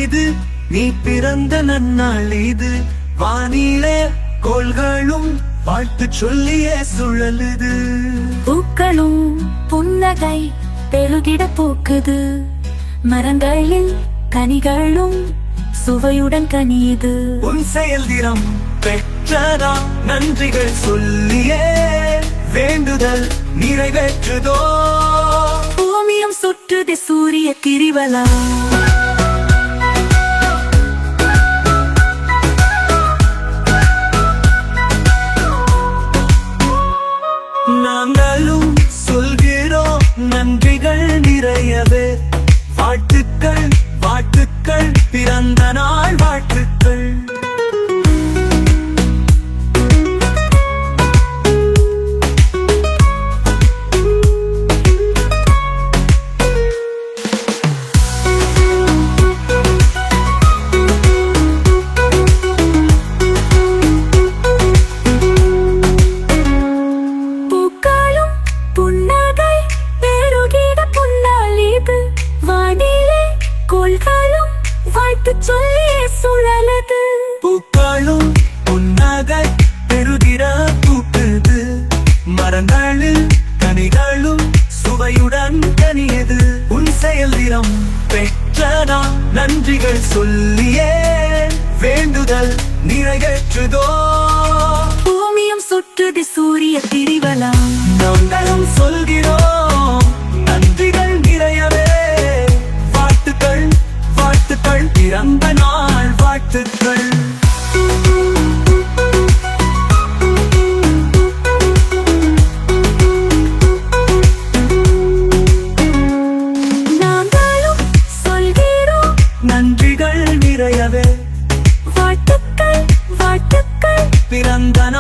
இது, நீ பிறந்த நன்னாள் இது. வானிலே கோள்களும் வாழ்த்து சொல்லியே சுழலுது. பூக்களும் புன்னகை பெருகிட பூக்குது. மரங்களில் கனிகளும் சுவையுடன் கனியுது. உன் செயல்திறம் பெற்றதா நன்றிகள் சொல்லியே வேண்டுதல் நிறைவேற்றுதோ. பூமியும் சுற்றுது சூரிய கிரிவலா. நாங்களும் சொல்கிறோம் நன்றிகள் நிறையவே. வாழ்த்துக்கள் வாழ்த்துக்கள் பிறந்த நாள் வாழ்த்துக்கள். வாழ்த்து சொல்லியே சுழலுது. பூக்களும் புன்னகை பெருகிற பூக்குது. மரங்களில் கனிகளும் சுவையுடன் கனியது. உன் செயல்திறம் பெற்றதா நன்றிகள் சொல்லியே வேண்டுதல் நிறைவேற்றுதோ. பூமியும் சுற்றுது சூரிய கிரிவலா. நாங்களும் சொல்கிறோம் நன்றிகள் நிறையவே. வாழ்த்துக்கள் வாழ்த்துக்கள் பிறந்த நாள் வாழ்த்துக்கள். நாங்களும் சொல்கிறோம் நன்றிகள் நிறையவே. வாழ்த்துக்கள் வாழ்த்துக்கள் பிறந்த